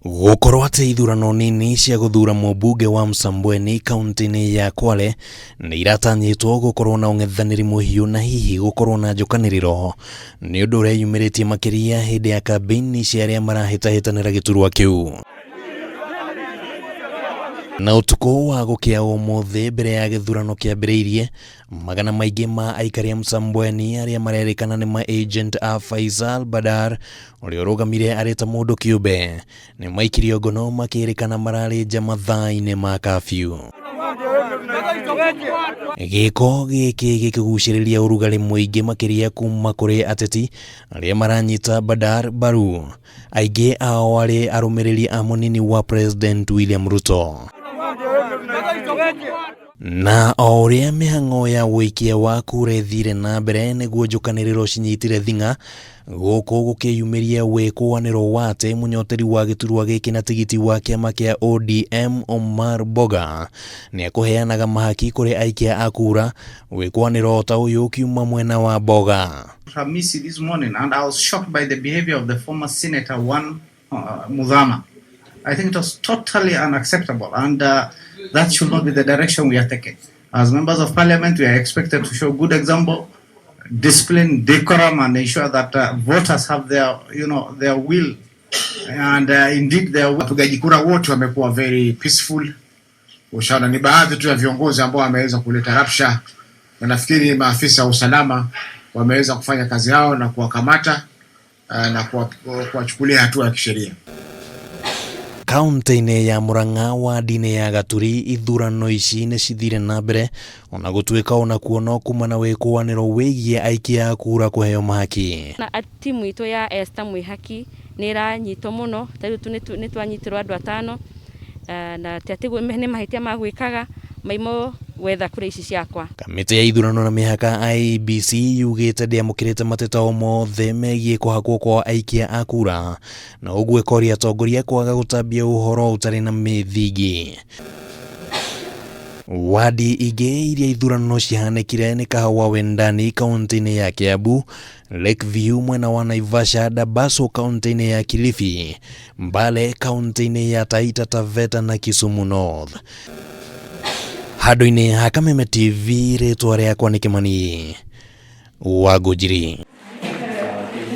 Gukorwo ati ithurano nini cia guthura mũmbunge wa Msambweni kaunti-ini ya Kwale nĩ iratanyĩtwo gukorwo na ung'ethanĩri mũhiũ na hihi gukorwo na njokanĩrĩro nĩ ũndũ ũreyumĩrĩtie makĩria hĩndĩ ya kambĩini cia arĩa marahĩtahĩtanĩra gĩturwa kĩu. Na utuko wa gũkĩa ũmũthĩ mbere ya gĩthurano kĩambĩrĩirie, magana maingĩ ma aikari a Msambweni arĩa marerĩkana nĩ ma-agent a Faisal Badar ũrĩa ũrũgamire arĩ ta mũndũ kĩũmbe nĩ maikirio ngono makĩrĩkana mararĩ nja mathaa-inĩ ma curfew. Gĩko gĩkĩ gĩkĩgucĩrĩria ũrugarĩ mũingĩ makĩria kuma kũrĩ ateti arĩa maranyita Badar mbaru, aingĩ ao arĩ arũmĩrĩri a mũnini wa President William Ruto. Na o ũrĩa mĩhang'o ya ũikia wa kura ĩthire na mbere nĩguo njokanĩrĩro cinyitire thing'a, gũkũ gũkĩyumĩria Wikuaniro wa atĩ mũnyoteri wa gĩturwa gĩkĩ na tigiti wa kĩama kĩa ODM Omar Boga nĩ ekũheanaga mahaki kũrĩ aikia a kura, Wikuaniro ta ũyũ kiuma mwena wa Boga. This morning, and I was shocked by the behavior of the former Senator Murang'a. I think it was totally unacceptable, and that should not be the direction we are taking. As members of parliament, we are expected to show good example, discipline, decorum, and ensure that voters have their will, and indeed their will. Wapigaji kura wote wamekuwa very peaceful. Ushaona ni baadhi tu ya viongozi ambao wameweza kuleta rabsha, na nafikiri maafisa wa usalama wameweza kufanya kazi yao na kuwakamata na kuwachukulia hatua ya kisheria. Kaunti-ini ya Murang'a wandi-ini ya Gaturi ithurano ici nĩ cithire na mbere ona gũtuĩka ona kuona kuma na Wikuaniro wĩgiĩ aikia a kura kũheo mahaki. Na timu itũ ya Esther mwĩhaki nĩ ĩranyitwo mũno, tarĩu nĩ twanyitirwo andũ 5 na tiatigwo nĩ mahĩtia ma gwĩkaga maimo wetha kura ici ciakwa. Kamĩtĩ ya ithurano na mĩhaka IEBC yugĩte ndĩamũkĩrĩte mateta o mothe megiĩ kũhakwo kwa aikia a kura na ũguo ĩkoria atongoria kwaga gũtambia ũhoro ũtarĩ na mĩthingi. Wadi ingĩ iria ithurano cihanĩkire nĩ Kahawa Wedani kaunti-ini ya Kiambu, Lakeview mwena wa Naivasha, Dabaso kaunti-ini ya Kilifi, Mbale kaunti-ini ya Taita Taveta na Kisumu North. Handũ-inĩ ha Kameme TV rĩtwa rĩakwa nĩ Kĩmani wa Gũnjiri.